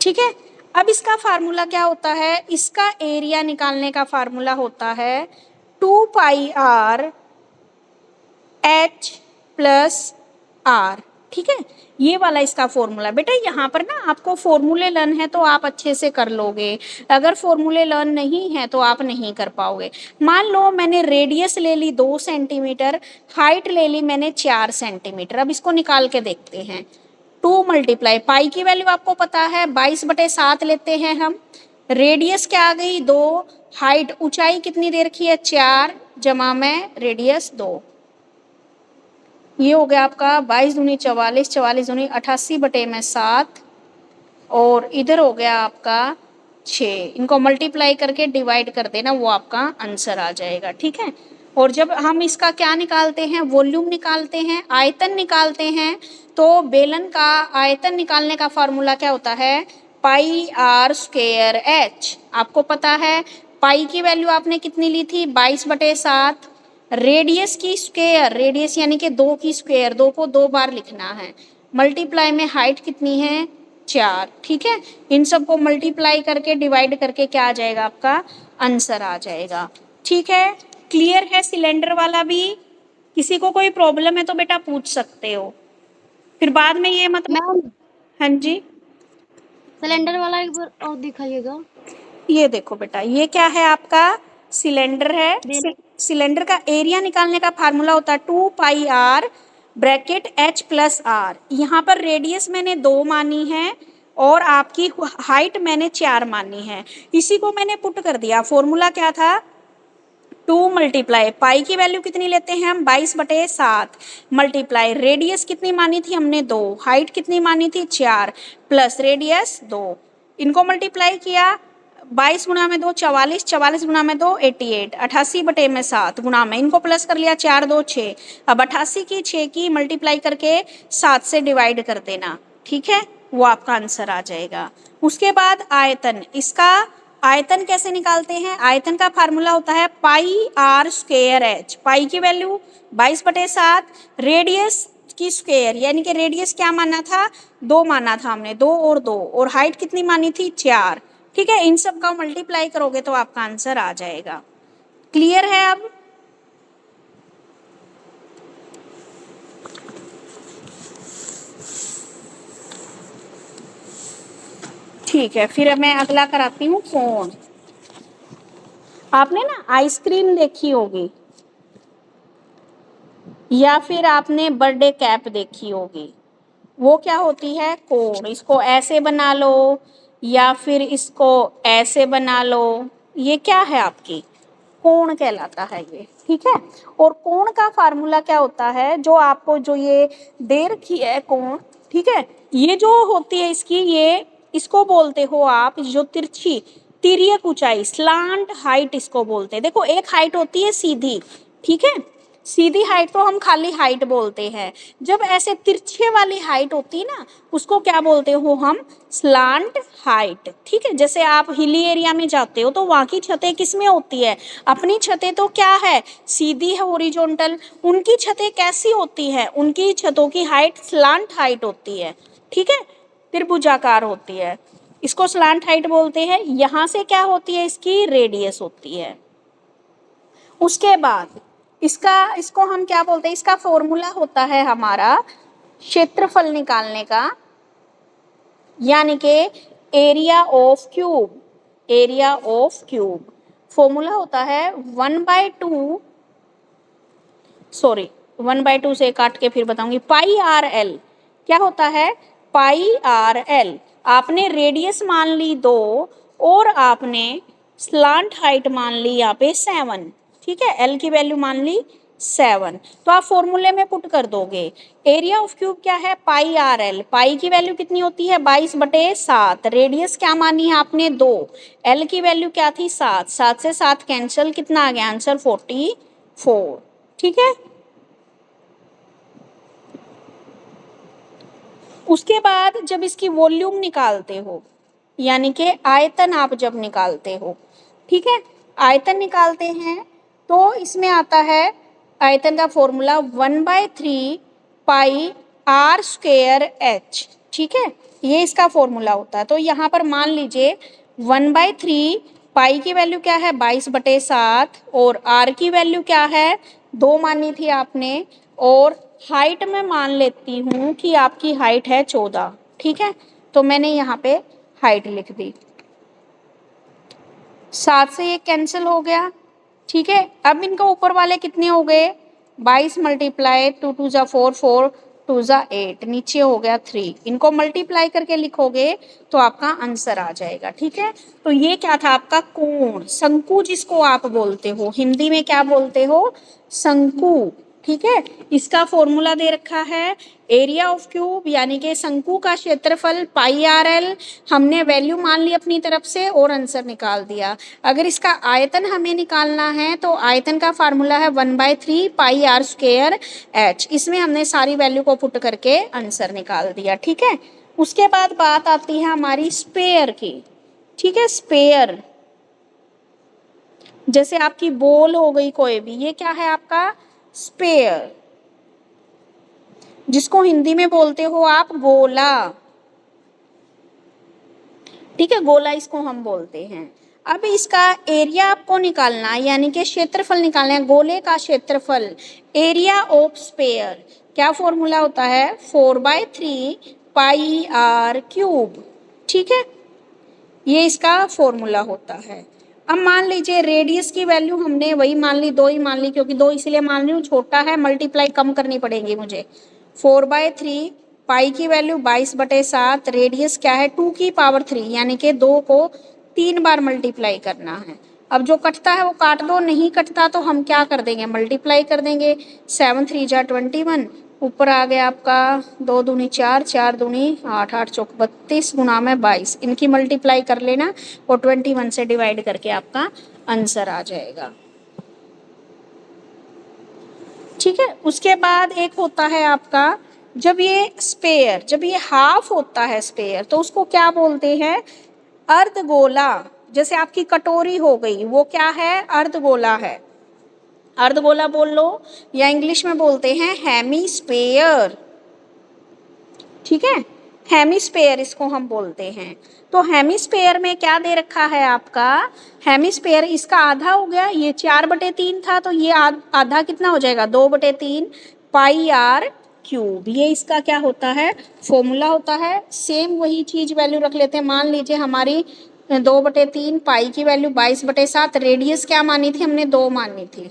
ठीक है। अब इसका फार्मूला क्या होता है, इसका एरिया निकालने का फार्मूला होता है 2 पाई r H प्लस R, ठीक है। ये वाला इसका फॉर्मूला। बेटा यहाँ पर ना आपको फॉर्मूले लर्न है तो आप अच्छे से कर लोगे, अगर फॉर्मूले लर्न नहीं है तो आप नहीं कर पाओगे। मान लो मैंने रेडियस ले ली 2 सेंटीमीटर, हाइट ले ली मैंने 4 सेंटीमीटर। अब इसको निकाल के देखते हैं। 2 मल्टीप्लाई पाई की वैल्यू आपको पता है 22/7 लेते हैं हम, रेडियस क्या आ गई 2, हाइट ऊंचाई कितनी दे रखी है 4 जमा में रेडियस 2, ये हो गया आपका 22 दूनी 44, 44 दूनी 88/7, और इधर हो गया आपका 6। इनको मल्टीप्लाई करके डिवाइड कर देना, वो आपका आंसर आ जाएगा, ठीक है। और जब हम इसका क्या निकालते हैं, वॉल्यूम निकालते हैं, आयतन निकालते हैं, तो बेलन का आयतन निकालने का फार्मूला क्या होता है, पाई r स्क्वायर h। आपको पता है पाई की वैल्यू आपने कितनी ली थी 22/7, रेडियस की स्क्वायर, रेडियस यानी कि 2 की स्क्वायर, 2 को 2 बार लिखना है, मल्टीप्लाई में हाइट कितनी है 4, ठीक है। इन सब को मल्टीप्लाई करके डिवाइड करके क्या आ जाएगा आपका आंसर आ जाएगा, ठीक है। क्लियर है सिलेंडर वाला भी, किसी को कोई प्रॉब्लम है तो बेटा पूछ सकते हो, फिर बाद में ये मतलब, मैम हाँ जी सिलेंडर वाला एक बार और दिखाइएगा। ये देखो बेटा, ये क्या है आपका सिलेंडर है। सिलेंडर का एरिया निकालने का फार्मूला होता है 2 पाई r bracket h plus r। यहाँ पर रेडियस मैंने 2 मानी है और आपकी हाइट मैंने 4 मानी है। इसी को मैंने पुट कर दिया। फॉर्मूला क्या था, 2 मल्टीप्लाई पाई की वैल्यू कितनी लेते हैं हम 22/7 मल्टीप्लाई रेडियस कितनी मानी थी हमने 2, हाइट कितनी मानी थी 4 प्लस रेडियस 2। इनको मल्टीप्लाई किया, 22 गुना में 2 44, 44 गुना में 2 88, 88/7 गुना में इनको प्लस कर लिया 4 2 6। अब 88 की 6 की मल्टीप्लाई करके 7 से डिवाइड कर देना, ठीक है, वो आपका आंसर आ जाएगा। उसके बाद आयतन, इसका आयतन कैसे निकालते हैं, आयतन का फार्मूला होता है पाई r स्क्वायर h। पाई की वैल्यू 22/7, रेडियस की स्क्वायर यानी कि रेडियस क्या माना था 2 माना था हमने, 2 और 2, और हाइट कितनी मानी थी 4, ठीक है। इन सब का मल्टीप्लाई करोगे तो आपका आंसर आ जाएगा। क्लियर है अब? ठीक है, फिर मैं अगला कराती हूँ कोण। आपने ना आइसक्रीम देखी होगी या फिर आपने बर्थडे कैप देखी होगी, वो क्या होती है कोण। इसको ऐसे बना लो या फिर इसको ऐसे बना लो, ये क्या है आपकी कोण कहलाता है ये, ठीक है। और कोण का फार्मूला क्या होता है, जो आपको जो ये दे रखी है कोण, ठीक है, ये जो होती है इसकी, ये इसको बोलते हो आप जो तिरछी तिर्यक ऊंचाई स्लांट हाइट इसको बोलते हैं। देखो एक हाइट होती है सीधी, ठीक है, सीधी हाइट तो हम खाली हाइट बोलते हैं। जब ऐसे तिरछे वाली हाइट होती है ना, उसको क्या बोलते हो हम स्लांट हाइट, ठीक है। जैसे आप हिली एरिया में जाते हो तो वहाँ की छतें किस में होती है, अपनी छतें तो क्या है सीधी है हॉरिजॉन्टल, उनकी छतें कैसी होती है, उनकी छतों की हाइट स्लांट हाइट होती है, ठीक है, त्रिभुजाकार होती है, इसको स्लांट हाइट बोलते हैं। यहाँ से क्या होती है इसकी रेडियस होती है। उसके बाद इसको हम क्या बोलते हैं, इसका फॉर्मूला होता है हमारा क्षेत्रफल निकालने का, यानी कि area of cube. Area of cube formula होता है 1/2 से काट के फिर बताऊंगी, पाई आर एल। क्या होता है पाई आर एल। आपने रेडियस मान ली 2 और आपने स्लांट हाइट मान ली यहाँ पे 7, ठीक है, एल की वैल्यू मान ली 7, तो आप फॉर्मूले में पुट कर दोगे। एरिया ऑफ क्यूब क्या है पाई आर एल, पाई की वैल्यू कितनी होती है 22/7, रेडियस क्या मानी है आपने 2, एल की वैल्यू क्या थी 7, 7 से 7 कैंसिल, कितना आ गया आंसर 44, ठीक है। उसके बाद जब इसकी वॉल्यूम निकालते हो, यानी कि आयतन आप जब निकालते हो, ठीक है, आयतन निकालते हैं तो इसमें आता है आयतन का फॉर्मूला 1/3 पाई r स्क्वायर h, ठीक है, ये इसका फॉर्मूला होता है। तो यहाँ पर मान लीजिए 1/3 पाई की वैल्यू क्या है 22/7 और r की वैल्यू क्या है 2 मानी थी आपने, और हाइट में मान लेती हूँ कि आपकी हाइट है 14, ठीक है, तो मैंने यहाँ पे हाइट लिख दी, 7 से ये कैंसिल हो गया, ठीक है। अब इनका ऊपर वाले कितने हो गए 22 मल्टीप्लाई 2 2 जा 4 4 2 जा 8, नीचे हो गया 3, इनको मल्टीप्लाई करके लिखोगे तो आपका आंसर आ जाएगा, ठीक है। तो ये क्या था आपका कोण, शंकु जिसको आप बोलते हो, हिंदी में क्या बोलते हो शंकु, ठीक है। इसका फॉर्मूला दे रखा है एरिया ऑफ क्यूब, यानी कि शंकु का क्षेत्रफल पाई आर एल, हमने वैल्यू मान ली अपनी तरफ से और आंसर निकाल दिया। अगर इसका आयतन हमें निकालना है तो आयतन का फार्मूला है 1/3 पाई आर स्क्वायर एच, इसमें हमने सारी वैल्यू को पुट करके आंसर निकाल दिया, ठीक है। उसके बाद बात आती है हमारी स्पेयर की, ठीक है, स्पेयर जैसे आपकी बॉल हो गई कोई भी, ये क्या है आपका स्पेयर, जिसको हिंदी में बोलते हो आप गोला, ठीक है, गोला इसको हम बोलते हैं। अब इसका एरिया आपको निकालना है, यानी कि क्षेत्रफल निकालना है, गोले का क्षेत्रफल, एरिया ऑफ स्पेयर, क्या फॉर्मूला होता है 4/3 पाई आर क्यूब, ठीक है। ये इसका फॉर्मूला होता है। अब मान लीजिए रेडियस की वैल्यू हमने वही मान ली, 2 ही मान ली, क्योंकि 2 इसलिए मान रही हूँ छोटा है, मल्टीप्लाई कम करनी पड़ेगी मुझे। 4/3, पाई की वैल्यू 22/7, रेडियस क्या है 2 की पावर 3, यानी कि 2 को 3 बार मल्टीप्लाई करना है। अब जो कटता है वो काट दो, नहीं कटता तो हम क्या कर देंगे, मल्टीप्लाई कर देंगे। 7 3 जा 21, ऊपर आ गया आपका 2 दूनी 4, 4 दूनी 8, 8 चौक 32 गुणा में 22, इनकी मल्टीप्लाई कर लेना और 21 से डिवाइड करके आपका आंसर आ जाएगा। ठीक है, उसके बाद एक होता है आपका, जब ये स्पेयर, जब ये हाफ होता है स्पेयर, तो उसको क्या बोलते हैं, अर्धगोला। जैसे आपकी कटोरी हो गई, वो क्या है, अर्धगोला है। अर्धगोला बोल लो, या इंग्लिश में बोलते हैं हेमीस्फेयर। ठीक है, हेमीस्फेयर इसको हम बोलते हैं। तो हेमीस्फेयर में क्या दे रखा है आपका, हेमीस्फेयर इसका आधा हो गया, ये 4/3 था, तो ये आधा कितना हो जाएगा, 2/3 पाई आर क्यूब। ये इसका क्या होता है, फॉर्मूला होता है। सेम वही चीज वैल्यू रख लेते हैं। मान लीजिए हमारी 2/3, पाई की वैल्यू 22/7, रेडियस क्या मानी थी हमने, 2 मानी थी।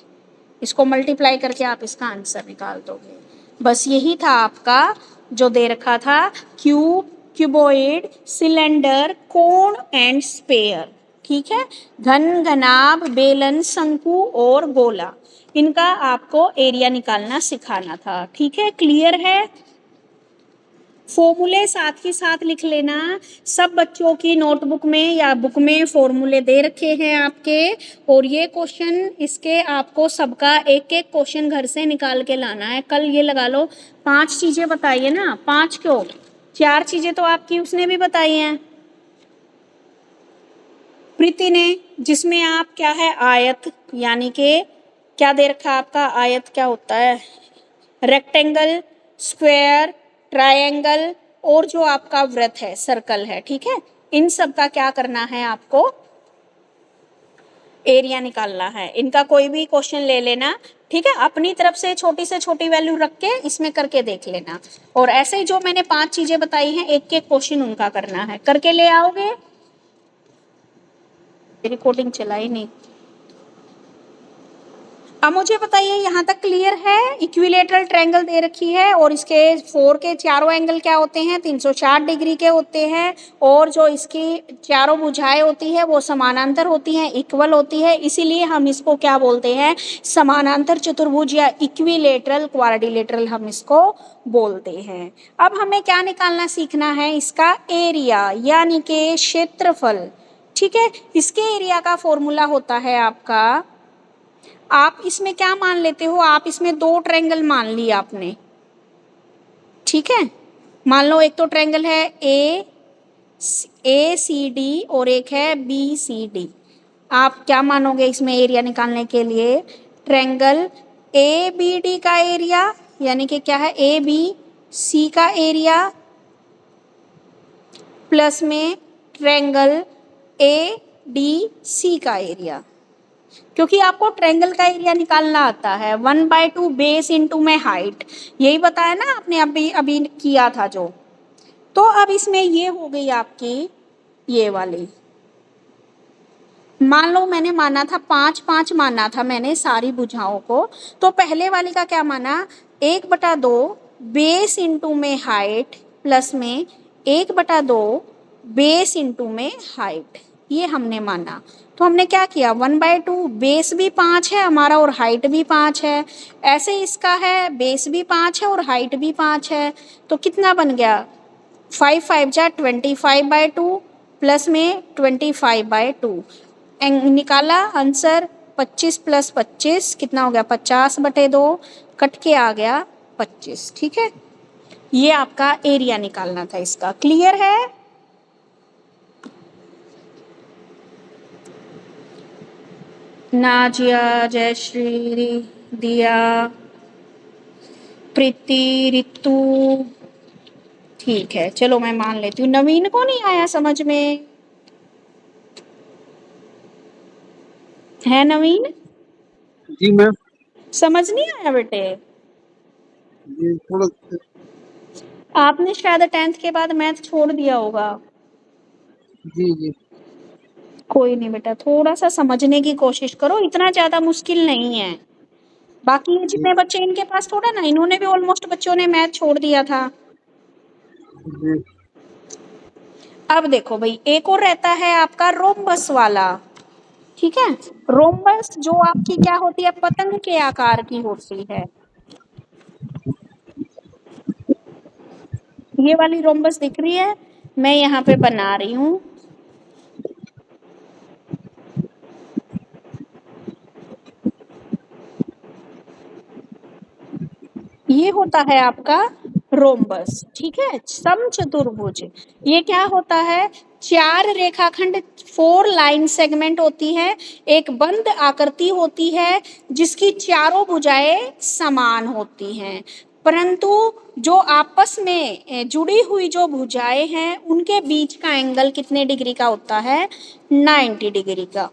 इसको मल्टीप्लाई करके आप इसका आंसर निकाल दोगे। बस यही था आपका जो दे रखा था, cube, cuboid, cylinder, cone and sphere. ठीक है, घन, घनाभ, बेलन, शंकु और गोला, इनका आपको एरिया निकालना सिखाना था। ठीक है, क्लियर है। फॉर्मूले साथ ही साथ लिख लेना। सब बच्चों की नोटबुक में या बुक में फॉर्मूले दे रखे हैं आपके, और ये क्वेश्चन, इसके आपको सबका एक एक क्वेश्चन घर से निकाल के लाना है। कल ये लगा लो 5 चीजें बताइए ना, 5 क्यों, 4 चीजें तो आपकी उसने भी बताई हैं, प्रीति ने, जिसमें आप क्या है, आयत, यानी कि क्या दे रखा आपका, आयत क्या होता है, रेक्टेंगल, स्क्वायर, ट्रायंगल, और जो आपका वृत्त है, सर्कल है। ठीक है, इन सब का क्या करना है आपको, एरिया निकालना है। इनका कोई भी क्वेश्चन ले लेना। ठीक है, अपनी तरफ से छोटी वैल्यू रख के इसमें करके देख लेना, और ऐसे ही जो मैंने 5 चीजें बताई हैं, एक एक क्वेश्चन उनका करना है, करके ले आओगे। रिकॉर्डिंग चलाई नहीं। अब मुझे बताइए यहाँ तक क्लियर है। इक्विलेटरल ट्रायंगल दे रखी है, और इसके 4 के चारों एंगल क्या होते हैं, 360 डिग्री के होते हैं, और जो इसकी चारों भुजाएं होती है वो समानांतर होती हैं, इक्वल होती है, इसीलिए हम इसको क्या बोलते हैं, समानांतर चतुर्भुज या इक्विलेटरल क्वाड्रिलेटरल हम इसको बोलते हैं। अब हमें क्या निकालना सीखना है, इसका एरिया, यानी कि क्षेत्रफल। ठीक है, इसके एरिया का फॉर्मूला होता है आपका, आप इसमें क्या मान लेते हो, आप इसमें 2 ट्रायंगल मान लिया आपने। ठीक है, मान लो एक तो ट्रायंगल है ए सी डी और एक है बी सी डी। आप क्या मानोगे इसमें एरिया निकालने के लिए, ट्रायंगल ए बी डी का एरिया, यानी कि क्या है, ए बी सी का एरिया, प्लस में ट्रायंगल ए डी सी का एरिया। क्योंकि आपको ट्रायंगल का एरिया निकालना आता है, 1/2 बेस इंटू में हाइट, यही बताया ना आपने, अभी किया था जो। तो अब इसमें ये हो गई आपकी ये वाली, मान लो मैंने माना था 5/5 माना था मैंने सारी भुजाओं को, तो पहले वाली का क्या माना, 1/2 बेस इंटू में हाइट, प्लस में 1/2 बेस इंटू में हाइट, ये हमने माना। तो हमने क्या किया, 1/2, बेस भी 5 है हमारा और हाइट भी 5 है, ऐसे इसका है, बेस भी 5 है और हाइट भी 5 है, तो कितना बन गया, 5 5 जा 25/2, प्लस में 25/2, निकाला आंसर 25 + 25 कितना हो गया, 50/2, कट के आ गया 25। ठीक है, ये आपका एरिया निकालना था इसका। क्लियर है। नाजिया, जयश्री, दिया, प्रीति, रितु, ठीक है, चलो मैं मान लेती हूँ। नवीन को नहीं आया समझ में, है नवीन, जी मैम। समझ नहीं आया बेटे, ये थोड़ा, आपने शायद 10th के बाद मैथ छोड़ दिया होगा। जी जी। कोई नहीं बेटा, थोड़ा सा समझने की कोशिश करो, इतना ज्यादा मुश्किल नहीं है। बाकी ये जितने बच्चे इनके पास थोड़ा ना, इन्होंने भी ऑलमोस्ट बच्चों ने मैथ छोड़ दिया था। जी अब देखो भाई, एक और रहता है आपका रोम्बस वाला, ठीक है। रोम्बस जो आपकी क्या होती है, पतंग के आकार की होती है। ये वाली रोम्बस दिख रही है, मैं यहाँ पे बना रही हूँ। ये होता है आपका रोम्बस, ठीक है, समचतुर्भुज। ये क्या होता है, 4 रेखाखंड, 4 लाइन सेगमेंट होती है, एक बंद आकृति होती है जिसकी चारों भुजाएं समान होती हैं, परंतु जो आपस में जुड़ी हुई जो भुजाएं हैं उनके बीच का एंगल कितने डिग्री का होता है, 90 डिग्री का।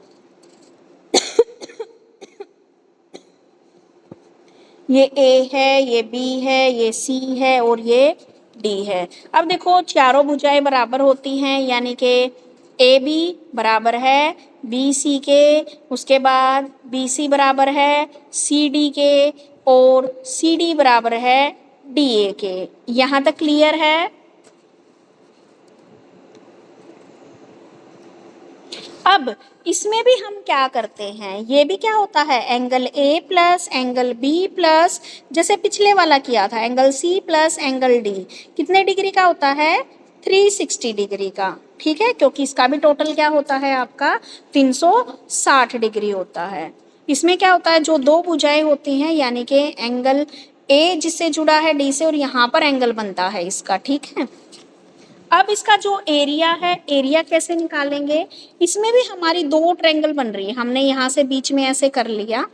ये ए है, ये बी है, ये सी है और ये डी है। अब देखो चारों भुजाएं बराबर होती हैं, यानी कि ए बी बराबर है बी सी के, उसके बाद बी सी बराबर है सी डी के, और सी डी बराबर है डी ए के। यहाँ तक क्लियर है? अब इसमें भी हम क्या करते हैं, ये भी क्या होता है, angle A plus angle B plus, जैसे पिछले वाला किया था, angle C plus angle D, कितने डिग्री का होता है, 360 डिग्री का, ठीक है, क्योंकि इसका भी टोटल क्या होता है आपका 360 डिग्री होता है। इसमें क्या होता है, जो दो भुजाएं होती हैं, यानी कि एंगल ए जिससे जुड़ा है डी से, और यहाँ पर एंगल बनता है इसका, ठीक है। अब इसका जो एरिया है, एरिया कैसे निकालेंगे, इसमें भी हमारी 2 ट्रायंगल बन रही है, हमने यहाँ से बीच में ऐसे कर लिया,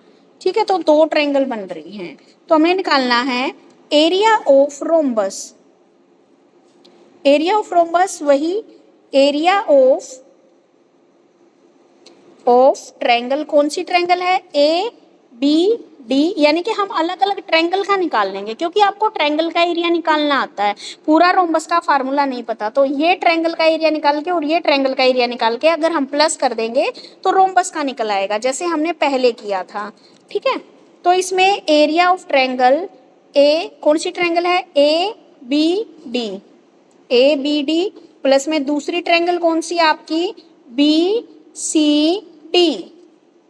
ठीक है, तो 2 ट्रायंगल बन रही हैं, तो हमें निकालना है area of rhombus. Area of rhombus वही एरिया ऑफ ट्रायंगल, कौन सी ट्रायंगल है, ए बी डी, यानी कि हम अलग अलग ट्रायंगल का निकाल लेंगे, क्योंकि आपको ट्रायंगल का एरिया निकालना आता है, पूरा रोम्बस का फार्मूला नहीं पता, तो ये ट्रायंगल का एरिया निकाल के और ये ट्रायंगल का एरिया निकाल के अगर हम प्लस कर देंगे तो रोम्बस का निकल आएगा, जैसे हमने पहले किया था, ठीक है। तो इसमें एरिया ऑफ ट्रायंगल ए, कौन सी ट्रायंगल है, A B D, A B D, plus में दूसरी ट्रायंगल कौन सी आपकी, B C D,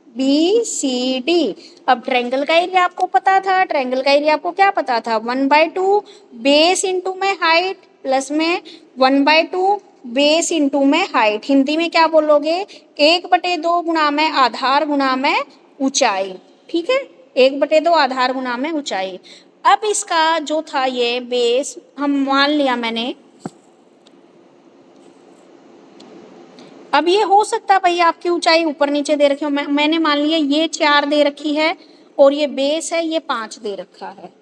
B C D. अब ट्रायंगल का एरिया आपको पता था, ट्रायंगल का एरिया आपको क्या पता था, 1/2 बेस इंटू में हाइट, प्लस में 1/2 बेस इंटू में हाइट, हिंदी में क्या बोलोगे, 1/2 गुणा में आधार गुणा में ऊंचाई, ठीक है, 1/2 आधार गुणा में ऊंचाई। अब इसका जो था ये बेस, हम मान लिया मैंने, अब ये हो सकता है भाई आपकी ऊंचाई ऊपर नीचे दे रखी हो, मैंने मान लिया ये 4 दे रखी है और ये बेस है ये 5 दे रखा है,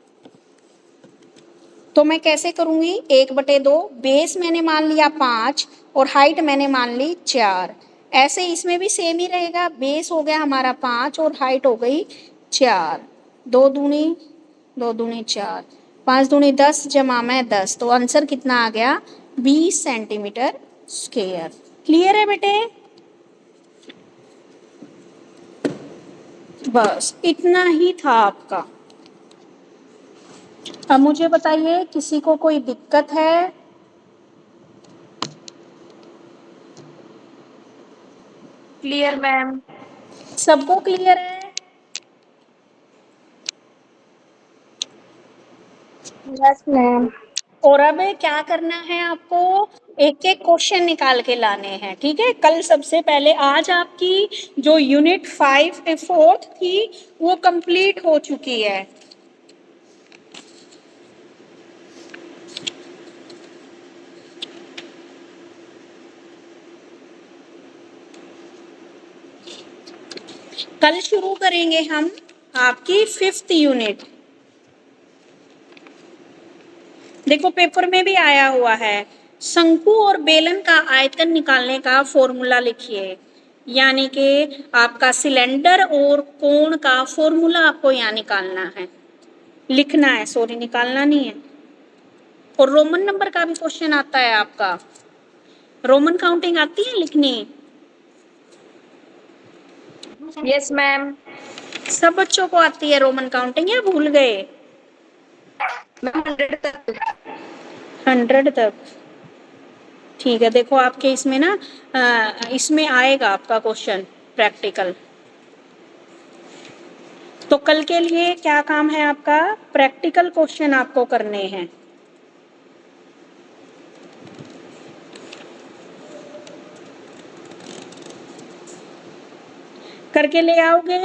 तो मैं कैसे करूंगी, 1/2, बेस मैंने मान लिया 5 और हाइट मैंने मान ली 4, ऐसे इसमें भी सेम ही रहेगा, बेस हो गया हमारा 5 और हाइट हो गई 4, 2 दूनी 4, 5 दूनी 10 जमा में 10, तो आंसर कितना आ गया, 20 सेंटीमीटर स्क्वायर। क्लियर है बेटे? बस इतना ही था आपका। अब मुझे बताइए किसी को कोई दिक्कत है? Clear ma'am. सबको क्लियर है? Yes ma'am. और अब क्या करना है आपको, एक एक क्वेश्चन निकाल के लाने हैं, ठीक है। कल सबसे पहले, आज आपकी जो यूनिट 5 4th थी वो कंप्लीट हो चुकी है। कल शुरू करेंगे हम आपकी 5th यूनिट। देखो पेपर में भी आया हुआ है, शंकु और बेलन का आयतन निकालने का फॉर्मूला लिखिए, यानी कि आपका सिलेंडर और कोण का फॉर्मूला आपको यहाँ निकालना है, लिखना है, सॉरी निकालना नहीं है। और रोमन नंबर का भी क्वेश्चन आता है आपका, रोमन काउंटिंग आती है लिखनी, यस मैम। सब बच्चों को आती है रोमन काउंटिंग या भूल गए? मैम 100 तक। 100 तक। ठीक है, देखो आपके इसमें ना इसमें आएगा आपका क्वेश्चन प्रैक्टिकल। तो कल के लिए क्या काम है आपका? प्रैक्टिकल क्वेश्चन आपको करने हैं। करके ले आओगे?